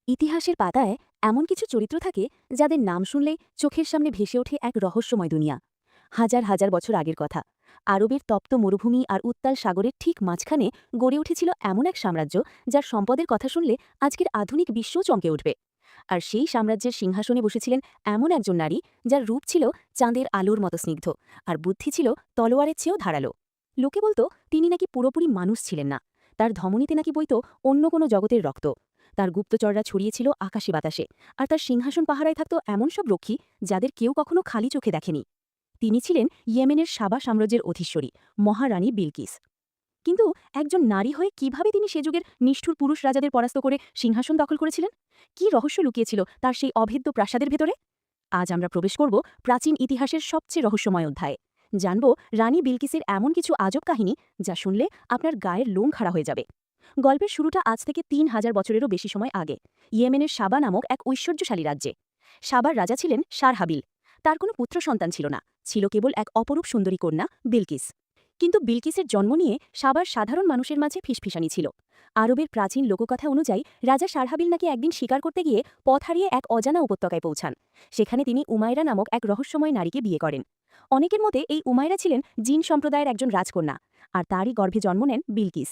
ইতিহাসের পাতায় এমন কিছু চরিত্র থাকে যাদের নাম শুনলে চোখের সামনে ভেসে ওঠে এক রহস্যময় দুনিয়া। হাজার হাজার বছর আগের কথা। আরবের তপ্ত মরুভূমি আর উত্তাল সাগরের ঠিক মাঝখানে গড়ে উঠেছিল এমন এক সাম্রাজ্য যার সম্পদের কথা শুনলে আজকের আধুনিক বিশ্বও চমকে উঠবে। আর সেই সাম্রাজ্যের সিংহাসনে বসেছিলেন এমন একজন নারী যার রূপ ছিল চাঁদের আলোর মতো স্নিগ্ধ, আর বুদ্ধি ছিল তলোয়ারের চেয়েও ধারালো। লোকে বলতো তিনি নাকি পুরোপুরি মানুষ ছিলেন না, তার ধমনীতে নাকি বইত অন্য কোনো জগতের রক্ত। তার গুপ্তচররা ছড়িয়েছিল আকাশে বাতাসে, আর তার সিংহাসন পাহারায় থাকত এমন সব রক্ষী যাদের কেউ কখনো খালি চোখে দেখেনি। তিনি ছিলেন ইয়েমেনের সাবা সাম্রাজ্যের অধীশ্বরী, মহারানী বিলকিস। কিন্তু একজন নারী হয়ে কিভাবে তিনি সে যুগের নিষ্ঠুর পুরুষ রাজাদের পরাস্ত করে সিংহাসন দখল করেছিলেন? কি রহস্য লুকিয়েছিল তার সেই অভেদ্য প্রাসাদের ভেতরে? আজ আমরা প্রবেশ করব প্রাচীন ইতিহাসের সবচেয়ে রহস্যময় অধ্যায়ে। জানব রানী বিলকিসের এমন কিছু আজব কাহিনী যা শুনলে আপনার গায়ের লোম খাড়া হয়ে যাবে। গল্পের শুরুটা আজ থেকে ৩,০০০ বছরেরও বেশি সময় আগে, ইয়েমেনের সাবা নামক এক ঐশ্বর্যশালী রাজ্যে। সাবার রাজা ছিলেন সারহাবিল। তার কোনো পুত্র সন্তান ছিল না, ছিল কেবল এক অপরূপ সুন্দরী কন্যা বিলকিস। কিন্তু বিলকিসের জন্ম নিয়ে সাবার সাধারণ মানুষের মাঝে ফিসফিসানি ছিল। আরবের প্রাচীন লোককথা অনুযায়ী রাজা সারহাবিল নাকি একদিন শিকার করতে গিয়ে পথ হারিয়ে এক অজানা উপত্যকায় পৌঁছান। সেখানে তিনি উমায়রা নামক এক রহস্যময় নারীকে বিয়ে করেন। অনেকের মতে এই উমায়রা ছিলেন জিন সম্প্রদায়ের একজন রাজকন্যা, আর তারই গর্ভে জন্ম নেন বিলকিস।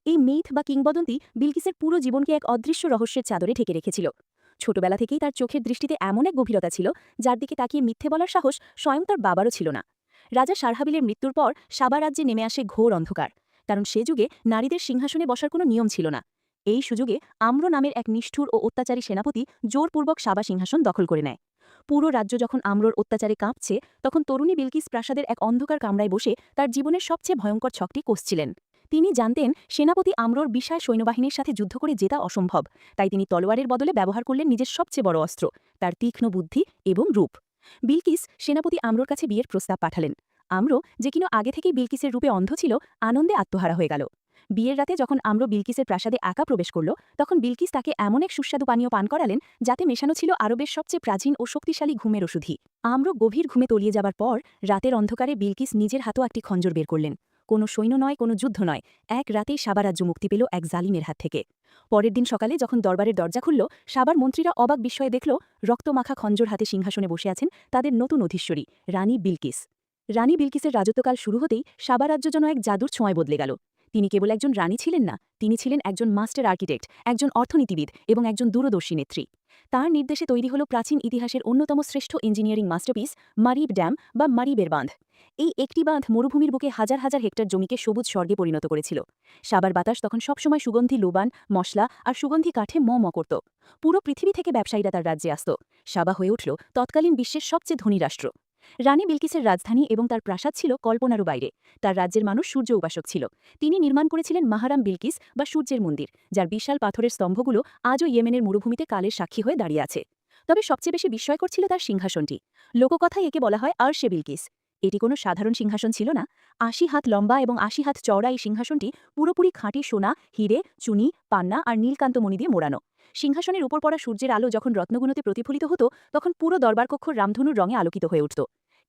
এই মিথ বা কিংবদন্তি বিলকিসের পুরো জীবনকে এক অদৃশ্য রহস্যের চাদরে ঢেকে রেখেছিল। ছোটবেলা থেকেই তার চোখের দৃষ্টিতে এমন এক গভীরতা ছিল যার দিকে তাকিয়ে মিথ্যে বলার সাহস স্বয়ং তার বাবারও ছিল না। রাজা সারহাবিলের মৃত্যুর পর সাবা রাজ্যে নেমে আসে ঘোর অন্ধকার, কারণ সে যুগে নারীদের সিংহাসনে বসার কোনো নিয়ম ছিল না। এই সুযোগে আম্র নামের এক নিষ্ঠুর ও অত্যাচারী সেনাপতি জোরপূর্বক সাবা সিংহাসন দখল করে নেয়। পুরো রাজ্য যখন আম্রর অত্যাচারে কাঁপছে, তখন তরুণী বিলকিস প্রাসাদের এক অন্ধকার কামরায় বসে তার জীবনের সবচেয়ে ভয়ঙ্কর ছকটি কষছিলেন। তিনি জানতেন সেনাপতি আম্রর বিশাল সৈন্যবাহিনীর সাথে যুদ্ধ করে জেতা অসম্ভব, তাই তিনি তলোয়ারের বদলে ব্যবহার করলেন নিজের সবচেয়ে বড় অস্ত্র, তার তীক্ষ্ণ বুদ্ধি এবং রূপ। বিলকিস সেনাপতি আম্রর কাছে বিয়ের প্রস্তাব পাঠালেন। আম্র, যে কিনা আগে থেকেই বিলকিসের রূপে অন্ধ ছিল, আনন্দে আত্মহারা হয়ে গেল। বিয়ের রাতে যখন আম্র বিলকিসের প্রাসাদে একা প্রবেশ করল, তখন বিলকিস তাকে এমন এক সুস্বাদু পানীয় পান করালেন যাতে মেশানো ছিল আরবের সবচেয়ে প্রাচীন ও শক্তিশালী ঘুমের ওষুধি। আম্র গভীর ঘুমে তলিয়ে যাবার পর রাতের অন্ধকারে বিলকিস নিজের হাতেও একটি খঞ্জর বের করলেন। কোনো সৈন্য নয়, কোনো যুদ্ধ নয়, এক রাতেই সাবা রাজ্য মুক্তি পেল এক জালিমের হাত থেকে। পরের দিন সকালে যখন দরবারের দরজা খুলল, সাবার মন্ত্রীরা অবাক বিস্ময়ে দেখল রক্তমাখা খঞ্জর হাতে সিংহাসনে বসে আছেন তাদের নতুন অধীশ্বরী, রানী বিলকিস। রানী বিলকিসের রাজত্বকাল শুরু হতেই সাবা রাজ্য যেন এক জাদুর ছোঁয়ায় বদলে গেল। তিনি কেবল একজন রানী ছিলেন না, তিনি ছিলেন একজন মাস্টার আর্কিটেক্ট, একজন অর্থনীতিবিদ এবং একজন দূরদর্শী নেত্রী। তাঁর নির্দেশে তৈরি হল প্রাচীন ইতিহাসের অন্যতম শ্রেষ্ঠ ইঞ্জিনিয়ারিং মাস্টারপিস, মারিব ড্যাম বা মারিবের বাঁধ। এই একটি বাঁধ মরুভূমির বুকে হাজার হাজার হেক্টর জমিকে সবুজ স্বর্গে পরিণত করেছিল। সাবার বাতাস তখন সবসময় সুগন্ধি লোবান, মশলা আর সুগন্ধি কাঠে ম ম করত। পুরো পৃথিবী থেকে ব্যবসায়ীরা তার রাজ্যে আসত। সাবা হয়ে উঠল তৎকালীন বিশ্বের সবচেয়ে ধনী রাষ্ট্র। রানী বিলকিসের রাজধানী এবং তার প্রাসাদ ছিল কল্পনারও বাইরে। তার রাজ্যের মানুষ সূর্য উপাসক ছিল। তিনি নির্মাণ করেছিলেন মাহারাম বিলকিস বা সূর্যের মন্দির, যার বিশাল পাথরের স্তম্ভগুলো আজও ইয়েমেনের মরুভূমিতে কালের সাক্ষী হয়ে দাঁড়িয়ে আছে। তবে সবচেয়ে বেশি বিস্ময়কর ছিল তার সিংহাসনটি। লোককথায় একে বলা হয় আরশে বিলকিস। এটি কোনো সাধারণ সিংহাসন ছিল না। ৮০ হাত লম্বা এবং ৮০ হাত চওড়া এই সিংহাসনটি পুরোপুরি খাঁটি সোনা, হিরে, চুনি, পান্না আর নীলকান্তমণি দিয়ে মোড়ানো। সিংহাসনের উপর পড়া সূর্যের আলো যখন রত্নগুণতে প্রতিফলিত হতো, তখন পুরো দরবারকক্ষ রামধনুর রঙে আলোকিত হয়ে উঠত।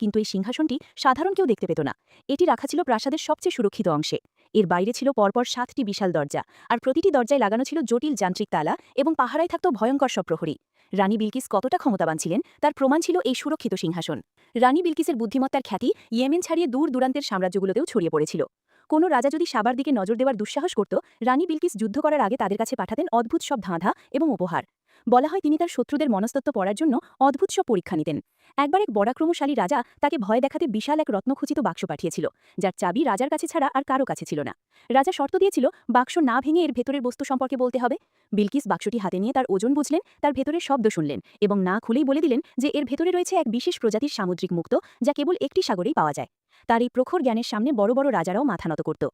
কিন্তু এই সিংহাসনটি সাধারণ কেউ দেখতে পেত না। এটি রাখা ছিল প্রাসাদের সবচেয়ে সুরক্ষিত অংশে। এর বাইরে ছিল পরপর ৭টি বিশাল দরজা, আর প্রতিটি দরজায় লাগানো ছিল জটিল যান্ত্রিক তালা এবং পাহারায় থাকত ভয়ঙ্কর সব প্রহরী। রানী বিলকিস কতটা ক্ষমতাবান ছিলেন তার প্রমাণ ছিল এই সুরক্ষিত সিংহাসন। রানী বিলকিসের বুদ্ধিমত্তার খ্যাতি ইয়েমেন ছাড়িয়ে দূর দূরান্তের সাম্রাজ্যগুলোতেও ছড়িয়ে পড়েছিল। কোনো রাজা যদি সাবার দিকে নজর দেওয়ার দুঃসাহস করত, রানী বিলকিস যুদ্ধ করার আগে তাদের কাছে পাঠাতেন অদ্ভুত সব ধাঁধা এবং উপহার। বলা হয় তিনি তার শত্রুদের মনস্তত্ত্ব পড়ার জন্য অদ্ভুত সব পরীক্ষা নিতেন। একবার এক পরাক্রমশালী রাজা তাকে ভয় দেখাতে বিশাল এক রত্নখচিত বাক্স পাঠিয়েছিল, যার চাবি রাজার কাছে ছাড়া আর কারো কাছে ছিল না। রাজা শর্ত দিয়েছিল বাক্স না ভেঙে এর ভেতরের বস্তু সম্পর্কে বলতে হবে। বিলকিস বাক্সটি হাতে নিয়ে তার ওজন বুঝলেন, তার ভেতরের শব্দ শুনলেন এবং না খুলেই বলে দিলেন যে এর ভেতরে রয়েছে এক বিশেষ প্রজাতির সামুদ্রিক মুক্ত, যা কেবল একটি সাগরেই পাওয়া যায়। তার এই প্রখর জ্ঞানের সামনে বড় বড় রাজারাও মাথা নত করত।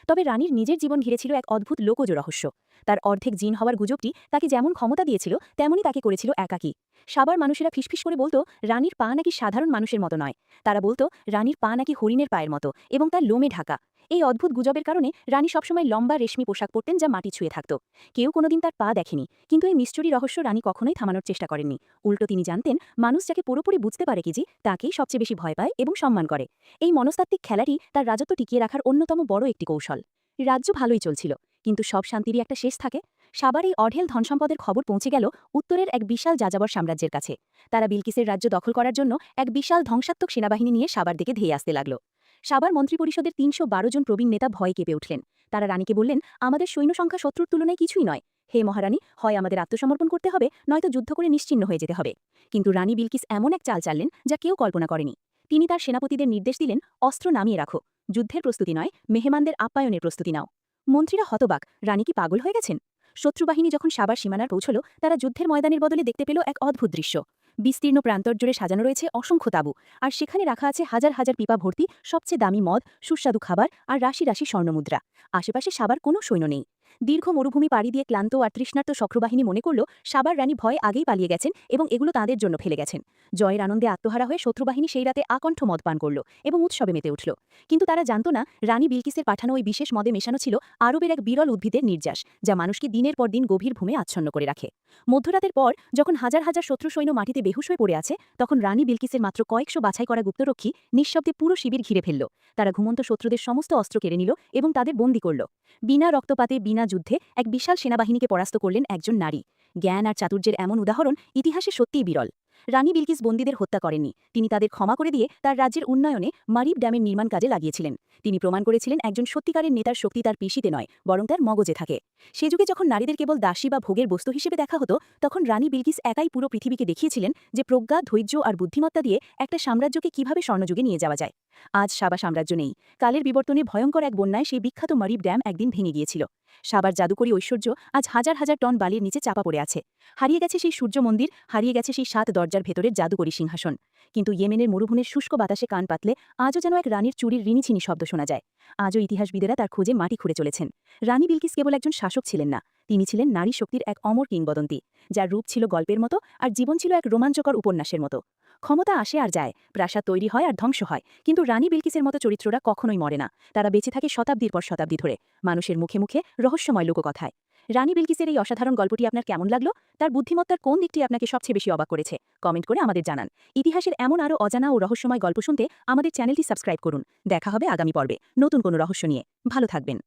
তবে রানীর নিজের জীবন ঘিরে ছিল এক অদ্ভুত লোকজ রহস্য। তার অর্ধেক জিন হওয়ার গুজবটি তাকে যেমন ক্ষমতা দিয়েছিল, তেমনই তাকে করেছিল একাকী। সাবার মানুষেরা ফিসফিস করে বলতো রানীর পা নাকি সাধারণ মানুষের মতো নয়। তারা বলতো রানীর পা নাকি হরিণের পায়ের মতো এবং তার লোমে ঢাকা। এই অদ্ভুত গুজবের কারণে রানী সবসময় লম্বা রেশমি পোশাক পরতেন যা মাটি ছুঁয়ে থাকত। কেউ কোনোদিন তার পা দেখেনি, কিন্তু এই মিস্টরি রহস্য রানী কখনোই থামানোর চেষ্টা করেননি। উল্টো তিনি জানতেন মানুষ যাকে পুরোপুরি বুঝতে পারে কি তাকেই সবচেয়ে বেশি ভয় পায় এবং সম্মান করে। এই মনস্তাত্ত্বিক খেলাটি তার রাজত্ব টিকিয়ে রাখার অন্যতম বড় একটি কৌশল। রাজ্য ভালোই চলছিল, কিন্তু সব শান্তিরই একটা শেষ থাকে। সাবার এই অঢেল ধনসম্পদের খবর পৌঁছে গেল উত্তরের এক বিশাল যাযাবর সাম্রাজ্যের কাছে। তারা বিলকিসের রাজ্য দখল করার জন্য এক বিশাল ধ্বংসাত্মক সেনাবাহিনী নিয়ে সাবার দিকে ধেয়ে আসতে লাগল। সাবার মন্ত্রিপরিষদের ৩১২ জন প্রবীণ নেতা ভয়ে কেঁপে উঠলেন। তারা রানীকে বললেন, আমাদের সৈন্য সংখ্যা শত্রুর তুলনায় কিছুই নয়। হে মহারানী, হয় আমাদের আত্মসমর্পণ করতে হবে, নয়তো যুদ্ধ করে নিশ্চিহ্ন হয়ে যেতে হবে। কিন্তু রানী বিলকিস এমন এক চাল চাললেন যা কেউ কল্পনা করেনি। তিনি তার সেনাপতিদের নির্দেশ দিলেন, অস্ত্র নামিয়ে রাখো, যুদ্ধের প্রস্তুতি নয়, মেহমানদের আপ্যায়নের প্রস্তুতি নাও। মন্ত্রীরা হতবাক, রানী কি পাগল হয়ে গেছেন? শত্রুবাহিনী যখন সাবার সীমানার পৌঁছল, তারা যুদ্ধের ময়দানের বদলে দেখতে পেল এক অদ্ভুত দৃশ্য। বিস্তীর্ণ প্রান্তর জুড়ে সাজানো রয়েছে অসংখ্য তাঁবু, আর সেখানে রাখা আছে হাজার হাজার পিপা ভর্তি সবচেয়ে দামি মদ, সুস্বাদু খাবার আর রাশি রাশি স্বর্ণমুদ্রা। আশেপাশে সাবার কোনো সৈন্য নেই। দীর্ঘ মরুভূমি পাড়ি দিয়ে ক্লান্ত আর তৃষ্ণার্ত শক্রবাহিনী মনে করল সাবার রানী ভয়ে আগেই পালিয়ে গেছেন এবং এগুলো তাঁদের জন্য ফেলে গেছেন। জয়ের আনন্দে আত্মহারা হয়ে শত্রুবাহিনী সেই রাতে আকণ্ঠ মদ পান করল এবং উৎসবে মেতে উঠল। কিন্তু তারা জানত না, রানী বিলকিসের পাঠানো ওই বিশেষ মদে মেশানো ছিল আরবের এক বিরল উদ্ভিদের নির্যাস, যা মানুষকে দিনের পর দিন গভীর ঘুমে আচ্ছন্ন করে রাখে। মধ্যরাতের পর যখন হাজার হাজার শত্রু সৈন্য মাটিতে বেহুশ হয়ে পড়ে আছে, তখন রানী বিলকিসের মাত্র কয়েকশো বাছাই করা গুপ্তরক্ষী নিঃশব্দে পুরো শিবির ঘিরে ফেলল। তারা ঘুমন্ত শত্রুদের সমস্ত অস্ত্র কেড়ে নিল এবং তাদের বন্দী করল। বিনা রক্তপাতে, বিনা যুদ্ধে এক বিশাল সেনাবাহিনীকে পরাস্ত করলেন একজন নারী। জ্ঞান আর চাতুর্যের এমন উদাহরণ ইতিহাসে সত্যিই বিরল। রানী বিলকিস বন্দীদের হত্যা করেননি, তিনি তাদের ক্ষমা করে দিয়ে তার রাজ্যের উন্নয়নে মারিব ড্যামের নির্মাণ কাজে লাগিয়েছিলেন। তিনি প্রমাণ করেছিলেন একজন সত্যিকারের নেতার শক্তি তার পেশিতে নয়, বরং তার মগজে থাকে। সে যুগে যখন নারীদের কেবল দাসী বা ভোগের বস্তু হিসেবে দেখা হতো, তখন রানী বিলকিস একাই পুরো পৃথিবীকে দেখিয়েছিলেন যে প্রজ্ঞা, ধৈর্য আর বুদ্ধিমত্তা দিয়ে একটা সাম্রাজ্যকে কিভাবে স্বর্ণযুগে নিয়ে যাওয়া যায়। আজ সাবা সাম্রাজ্য নেই। কালের বিবর্তনে ভয়ঙ্কর এক বন্যায় সেই বিখ্যাত মারিব ড্যাম একদিন ভেঙে গিয়েছিল। সাবার জাদুকরী ঐশ্বর্য আজ হাজার হাজার টন বালির নিচে চাপা পড়ে আছে। হারিয়ে গেছে সেই সূর্য মন্দির, হারিয়ে গেছে সেই 7 দরজার ভেতরের জাদুকরী সিংহাসন। কিন্তু ইয়েমেনের মরুভূমির শুষ্ক বাতাসে কান পাতলে আজও যেন এক রানীর চুরির রিনিছিনি শব্দ শোনা যায়। আজও ইতিহাসবিদেরা তার খোঁজে মাটি খুঁড়ে চলেছেন। রানী বিলকিস কেবল একজন শাসক ছিলেন না, তিনি ছিলেন নারী শক্তির এক অমর কিংবদন্তি, যার রূপ ছিল গল্পের মতো আর জীবন ছিল এক রোমাঞ্চকর উপন্যাসের মতো। ক্ষমতা আসে আর যায়, প্রাসাদ তৈরি হয় আর ধ্বংস হয়, কিন্তু রানী বিলকিসের মতো চরিত্ররা কখনোই মরে না। তারা বেঁচে থাকে শতাব্দীর পর শতাব্দী ধরে, মানুষের মুখে মুখে রহস্যময় লোককথায়। রানী বিলকিসের এই অসাধারণ গল্পটি আপনার কেমন লাগলো? তার বুদ্ধিমত্তার কোন দিকটি আপনাকে সবচেয়ে বেশি অবাক করেছে? কমেন্ট করে আমাদের জানান। ইতিহাসের এমন আরও অজানা ও রহস্যময় গল্প শুনতে আমাদের চ্যানেলটি সাবস্ক্রাইব করুন। দেখা হবে আগামী পর্বে নতুন কোনো রহস্য নিয়ে। ভালো থাকবেন।